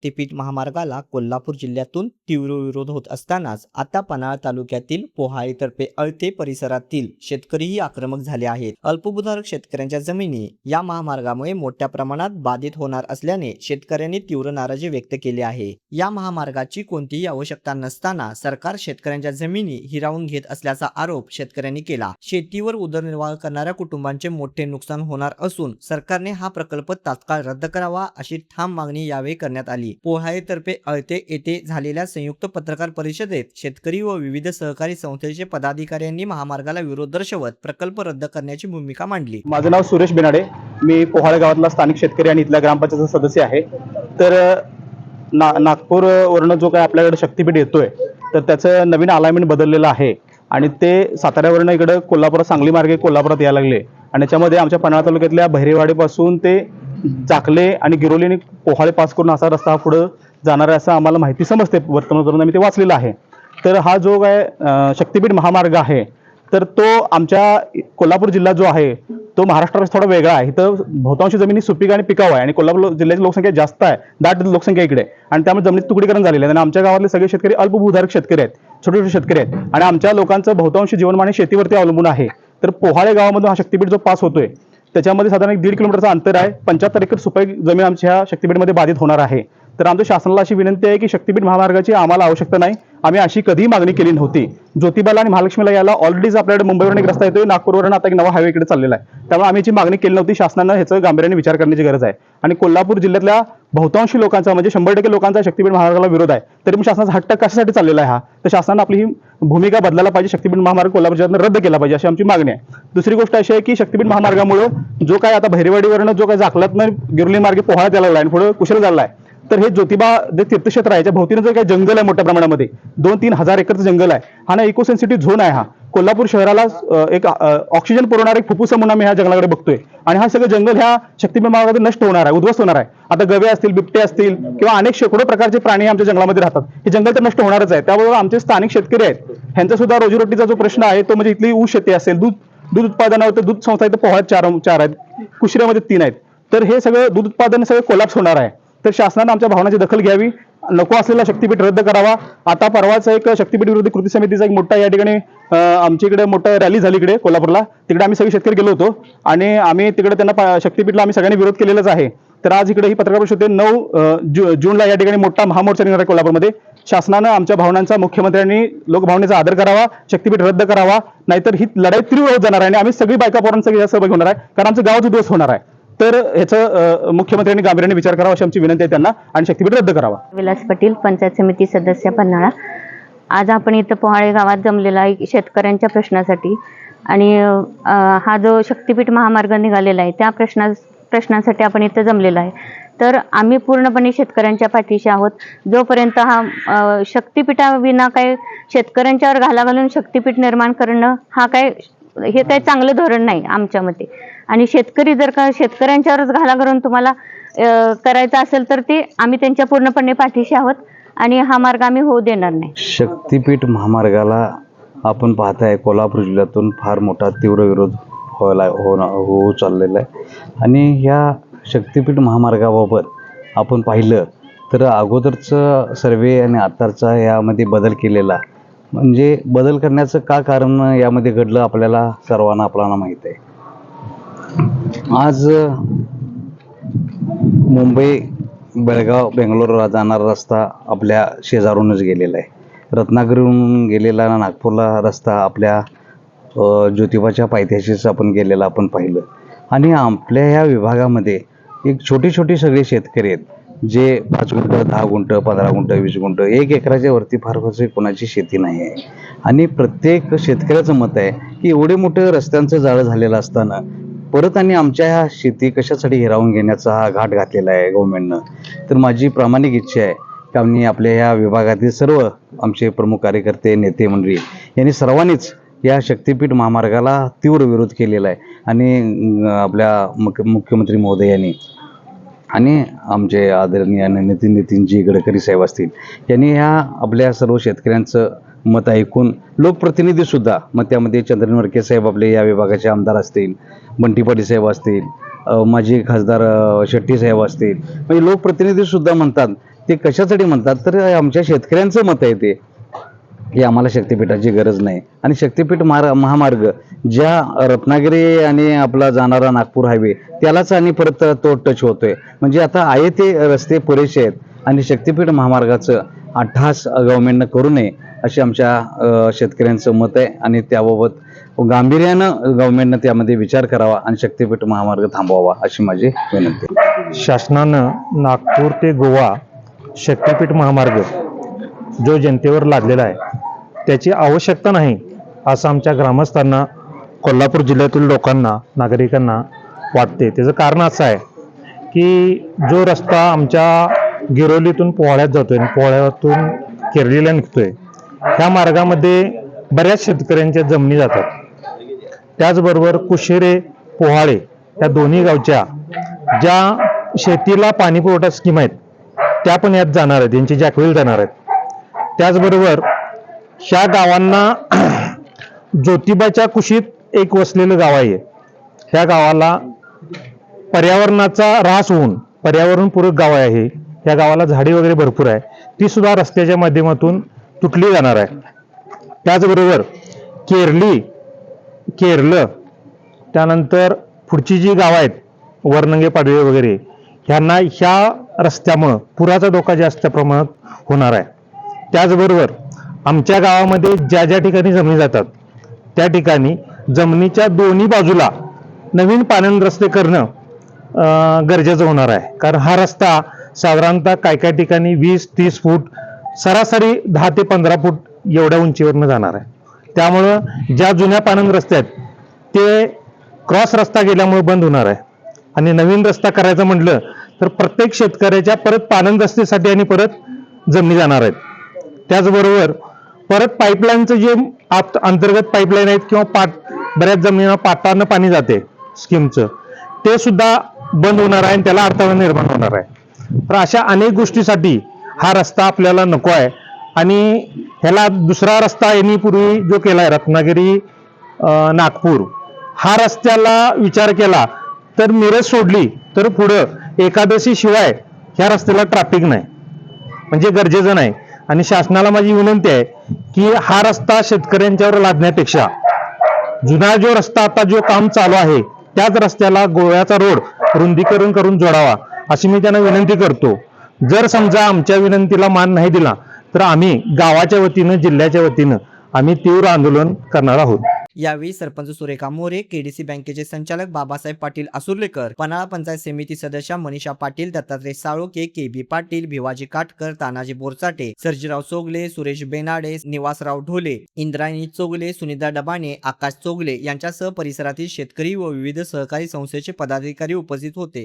शक्तीपीठ महामार्गाला कोल्हापूर जिल्ह्यातून तीव्र विरोध होत असतानाच आता पन्हाळा तालुक्यातील पोहाळीतर्फे अळते परिसरातील शेतकरीही आक्रमक झाले आहेत। अल्पभूधारक शेतकऱ्यांच्या जमिनी या महामार्गामुळे मोठ्या प्रमाणात बाधित होणार असल्याने शेतकऱ्यांनी तीव्र नाराजी व्यक्त केली आहे। या महामार्गाची कोणतीही आवश्यकता नसताना सरकार शेतकऱ्यांच्या जमिनी हिरावून घेत असल्याचा आरोप शेतकऱ्यांनी केला। शेतीवर उदरनिर्वाह करणाऱ्या कुटुंबांचे मोठे नुकसान होणार असून सरकारने हा प्रकल्प तात्काळ रद्द करावा अशी ठाम मागणी यावेळी करण्यात आली। पोहाळीतर्फे अळते येथे झालेल्या संयुक्त पत्रकार परिषदेत शेतकरी व विविध सहकारी संस्थेचे पदाधिकाऱ्यांनी महामार्गाला विरोध दर्शवत प्रकल्प रद्द करण्याची भूमिका मांडली। माझे नाव सुरेश बेनाडे, मी पोहाळे गावातला स्थानिक शेतकरी आणि इथल्या ग्रामपंचायतचा सदस्य आहे। तर नागपूर वरून जो काय आपल्याकडे शक्तीपीठ येतोय तर त्याचं नवीन अलाइनमेंट बदललेलं आहे आणि ते साताऱ्यावरून इकडे कोल्हापूर सांगली मार्गे कोल्हापुरात यायला लागले आणि त्याच्यामध्ये आमच्या पन्हाळा तालुक्यातल्या बहिरेवाडीपासून ते जाकले आणि गिरोली आणि पोहाळे पास करून असा रस्ता पुढे जाणार आहे असं आम्हाला माहिती समजते। वर्तमानपत्रात आम्ही ते वाचलेलं आहे। तर हा जो काय शक्तीपीठ महामार्ग आहे तर तो आमच्या कोल्हापूर जिल्हा जो आहे तो महाराष्ट्रापेक्षा थोडा वेगळा आहे। इथं बहुतांश जमिनी सुपीक आणि पिकाऊ आहे आणि कोल्हापूर जिल्ह्याची लोकसंख्या जास्त आहे, दाट लोकसंख्या इकडे, आणि त्यामुळे जमिनीत तुकडीकरण झालेलं आहे आणि आमच्या गावातले सगळे शेतकरी अल्पभूधारक शेतकरी आहेत, छोटे छोटे शेतकरी आहेत आणि आमच्या लोकांचं बहुतांश जीवनमान शेतीवरती अवलंबून आहे। तर पोहाळे गावामधून हा शक्तीपीठ जो पास होतोय त्याच्यामध्ये साधारण 1.5 किलोमीटरचं अंतर आहे। 75 एकर सुपीक जमीन आमच्या ह्या शक्तीपीठमध्ये बाधित होणार आहे। तर आमच्या शासनाला अशी विनंती आहे की शक्तीपीठ महामार्गाची आम्हाला आवश्यकता नाही, आम्ही अशी कधीही मागणी केली नव्हती। ज्योतिबाला आणि महालक्ष्मीला यायला ऑलरेडीच आपल्याकडे मुंबईवरून एक रस्ता येतोय, नागपूरवरून आता एक नवा हायवे इकडे चाललेला आहे, त्यामुळे आम्ही याची मागणी केली नव्हती। शासनानं ह्याचं गांभीर्याने विचार करण्याची गरज आहे आणि कोल्हापूर जिल्ह्यातल्या बहुतांश लोकांचा म्हणजे 100% लोकांचा शक्तीपीठ महामार्गाला विरोध आहे। तरी पण शासनाचा हट्ट कशासाठी चाललेला आहे हा, तर शासनानं आपली ही भूमिका बदलायला पाहिजे, शक्तीपीठ महामार्ग कोल्हापूर जिल्ह्यात रद्द केला पाहिजे अशी आमची मागणी आहे। दुसरी गोष्ट अशी आहे की शक्तीपीठ महामार्गामुळे जो काय आता बहिरेवाडीवरून जो काय जाकलातनं गिरोली मार्गे पोहाळ्यात यायला लागला आणि पुढे कुशल झाला आहे, तर हे ज्योतिबा जे तीर्थक्षेत्र आहे याच्या भोवतीनं जो काही जंगल आहे मोठ्या प्रमाणामध्ये 2-3 हजार एकरचं जंगल आहे, हा ना इको सेन्सिटिव्ह झोन आहे। हा कोल्हापूर शहराला एक ऑक्सिजन पुरवणारा एक फुफ्फुस म्हणून आम्ही ह्या जंगलाकडे बघतोय आणि हा सगळं जंगल ह्या शक्तीपीठ महामार्गामध्ये नष्ट होणार आहे, उद्ध्वस्त होणार आहे। आता गवे असतील, बिबटे असतील किंवा अनेक शेकडो प्रकारचे प्राणी आमच्या जंगलामध्ये राहतात, हे जंगल तर नष्ट होणारच आहे। त्याबरोबर आमचे स्थानिक शेतकरी आहेत ह्यांचा सुद्धा रोजीरोटीचा जो प्रश्न आहे तो म्हणजे इथली ऊस शेती असेल, दूध उत्पादनावर दूध संस्था इथं पोहाळ्यात 4 आहेत, कुशिऱ्यामध्ये 3 आहेत, तर हे सगळं दूध उत्पादन सगळं कोलॅप्स होणार आहे। तर शासनाने आमच्या भावनाची दखल घ्यावी, नको असलेला शक्तीपीठ रद्द करावा। आता परवाच एक शक्तीपीठ विरोधी कृती समितीचा एक मोठा या ठिकाणी आमच्या इकडे मोठा रॅली झाली इकडे कोल्हापूरला, तिकडे आम्ही सगळे शेतकरी गेलो होतो आणि आम्ही तिकडे त्यांना शक्तीपीठला आम्ही सगळ्यांनी विरोध केलेलाच आहे। तर आज इकडे ही पत्रकार परिषद 9 जूनला या ठिकाणी मोठा महामोर्चा निघणार आहे कोल्हापूरमध्ये। शासनानं आमच्या भावनांचा, मुख्यमंत्र्यांनी लोकभावनेचा आदर करावा, शक्तीपीठ रद्द करावा, नाहीतर ही लढाई तीव्र होत जाणार आहे आणि आम्ही सगळी बायका पोरांना सगळी सहभागी होणार आहे, कारण आमचं गावच उद्ध्वस्त होणार आहे। तर ह्याचं मुख्यमंत्र्यांनी गांभीर्याने विचार करावा अशी आमची विनंती आहे त्यांना आणि शक्तीपीठ रद्द करावा। विलास पाटील, पंचायत समिती सदस्य पन्हाळा। आज आपण इथं पोहाळे गावात जमलेला आहे शेतकऱ्यांच्या प्रश्नासाठी आणि हा जो शक्तीपीठ महामार्ग निघालेला आहे त्या प्रश्नासाठी आपण इथं जमलेला आहे। तर आम्ही पूर्णपणे शेतकऱ्यांच्या पाठीशी आहोत। जोपर्यंत हा शक्तीपीठाविना काही शेतकऱ्यांच्यावर घाला घालून शक्तीपीठ निर्माण करणं हा हे काही चांगलं धोरण नाही आमच्या मते, आणि शेतकरी जर का शेतकऱ्यांच्यावरच घाला करून तुम्हाला करायचं असेल तर ते आम्ही त्यांच्या पूर्णपणे पाठीशी आहोत आणि हा मार्ग आम्ही होऊ देणार नाही। शक्तीपीठ महामार्गाला आपण पाहताय कोल्हापूर जिल्ह्यातून फार मोठा तीव्र विरोध होऊ चाललेला आहे आणि या शक्तीपीठ महामार्गाबाबत आपण पाहिलं तर अगोदरचं सर्वे आणि आताचा यामध्ये बदल केलेला, म्हणजे बदल करण्याचं का कारण यामध्ये घडलं आपल्याला सर्वांना माहीत आहे। आज मुंबई, बेळगाव, बेंगलोरला जाणारा रस्ता आपल्या शेजारूनच गेलेला आहे, रत्नागिरीहून गेलेला नागपूरला रस्ता आपल्या ज्योतिबाच्या पायथ्याशीच आपण गेलेला आपण पाहिलं। आणि आपल्या ह्या विभागामध्ये एक छोटे सगळे शेतकरी आहेत जे 5 गुंठ, 10 गुंठ, 15 गुंठ, 20 गुंठ, 1 एकराच्या वरती फार कोणाची शेती नाही आहे आणि प्रत्येक शेतकऱ्याचं मत आहे की एवढे मोठे रस्त्यांचं जाळं झालेलं असताना परत आणि आमच्या ह्या शेती कशासाठी हिरावून घेण्याचा हा घाट घातलेला आहे गव्हर्नमेंटनं। तर माझी प्रामाणिक इच्छा आहे की आम्ही आपल्या ह्या विभागातील सर्व आमचे प्रमुख कार्यकर्ते, नेते मंडळी यांनी सर्वांनीच या शक्तीपीठ महामार्गाला तीव्र विरोध केलेला आहे आणि आपल्या मुख्यमंत्री महोदयांनी आणि आमचे आदरणीय नितीनजी गडकरी साहेब असतील यांनी ह्या आपल्या सर्व शेतकऱ्यांचं मत ऐकून लोकप्रतिनिधी सुद्धा, मग त्यामध्ये चंद्रन वरके साहेब आपले या विभागाचे आमदार असतील, बंटी पाटील साहेब असतील, माजी खासदार शेट्टी साहेब असतील, म्हणजे लोकप्रतिनिधी सुद्धा म्हणतात ते कशासाठी म्हणतात तर आमच्या शेतकऱ्यांचं मत आहे ते की आम्हाला शक्तिपीठाची गरज नाही. आणि शक्तिपीठ महामार्ग ज्या रत्नागिरी आणि आपला जाणारा नागपूर हायवे त्यालाच आणि परत तो टच होतोय. म्हणजे आता आहे ते रस्ते पुरेसे आहेत आणि शक्तिपीठ महामार्गाचं अट्टहास गव्हर्नमेंटनं करू नये अशी आमच्या शेतकऱ्यांचं मत आहे. आणि त्याबाबत गांभीर्यानं गव्हर्नमेंटनं त्यामध्ये विचार करावा आणि शक्तिपीठ महामार्ग थांबवावा अशी माझी विनंती आहे. शासनानं नागपूर ते गोवा शक्तिपीठ महामार्ग जो जनतेवर लादलेला आहे त्याची आवश्यकता नाही असं आमच्या ग्रामस्थांना, कोल्हापूर जिल्ह्यातील लोकांना, नागरिकांना वाटते. त्याचं कारण असं आहे की जो रस्ता आमच्या गिरोलीतून पोहाळ्यात जातोय आणि पोहाळ्यातून केरळीला निघतोय ह्या मार्गामध्ये बऱ्याच शेतकऱ्यांच्या जमिनी जातात. त्याचबरोबर कुशेरे, पोहाळे या दोन्ही गावच्या ज्या शेतीला पाणी पुरवठा स्कीम आहेत त्या पण यात जाणार आहेत, यांची जॅकवेल जाणार आहेत. त्याचबरोबर ह्या गावांना ज्योतिबाच्या कुशीत एक वसलेलं गाव आहे. ह्या गावाला पर्यावरणाचा ऱ्हास होऊन पर्यावरणपूरक गाव आहे. ह्या गावाला झाडी वगैरे भरपूर आहे, ती सुद्धा रस्त्याच्या माध्यमातून तुटली जाणार आहे. त्याचबरोबर केरळ त्यानंतर पुढची जी गावं आहेत वरनंगे पाडवे वगैरे ह्यांना ह्या रस्त्यामुळं पुराचा धोका जास्त प्रमाणात होणार आहे. त्याचबरोबर आमच्या गावामध्ये ज्या ज्या ठिकाणी जमिनी जातात त्या ठिकाणी जमिनीच्या दोन्ही बाजूला नवीन पाणंद रस्ते करणं गरजेचं होणार आहे. कारण हा रस्ता साधारणतः काय ठिकाणी 20-30 फूट, सरासरी 10 ते 15 फूट एवढ्या उंचीवरनं जाणार आहे. त्यामुळं ज्या जुन्या पाणंद रस्ते आहेत ते क्रॉस रस्ता गेल्यामुळे बंद होणार आहे. आणि नवीन रस्ता करायचं म्हटलं तर प्रत्येक शेतकऱ्याच्या परत पाणंद रस्त्यासाठी आणि परत जमिनी जाणार आहेत. त्याचबरोबर परत पाईपलाईनचं जे अंतर्गत पाईपलाईन आहेत किंवा बऱ्याच जमिनीला पाटानं पाणी जाते स्कीमचं, ते सुद्धा बंद होणार आहे आणि त्याला अडथळा निर्माण होणार आहे. तर अशा अनेक गोष्टीसाठी हा रस्ता आपल्याला नको आहे. आणि ह्याला दुसरा रस्ता यांनी पूर्वी जो केला आहे रत्नागिरी नागपूर, हा रस्त्याला विचार केला तर मिरज सोडली तर पुढं एकादशी शिवाय ह्या रस्त्याला ट्रॅफिक नाही, म्हणजे गरजेचं नाही. आणि शासनाला माझी विनंती आहे की हा रस्ता शेतकऱ्यांच्यावर लादण्यापेक्षा जुना जो रस्ता आता जो काम चालू आहे त्याच रस्त्याला गोव्याचा रोड रुंदीकरण करून जोडावा अशी मी त्यांना विनंती करतो. जर समजा आमच्या विनंतीला मान नाही दिला तर आम्ही गावाच्या वतीनं, जिल्ह्याच्या वतीनं आम्ही तीव्र आंदोलन करणार आहोत. यावेळी सरपंच सुरेखा मोरे, केडीसी बँकेचे संचालक बाबासाहेब पाटील असुर्लेकर, पन्हाळा पंचायत समिती सदस्या मनीषा पाटील, दत्तात्रय साळोके, के.बी. पाटील, भिवाजी काटकर, तानाजी बोरचाटे, सर्जीराव चोगले, सुरेश बेनाडे, निवासराव ढोले, इंद्रायणी चोगले, सुनीता डबाणे, आकाश चोगले यांच्यासह परिसरातील शेतकरी व विविध सहकारी संस्थेचे पदाधिकारी उपस्थित होते.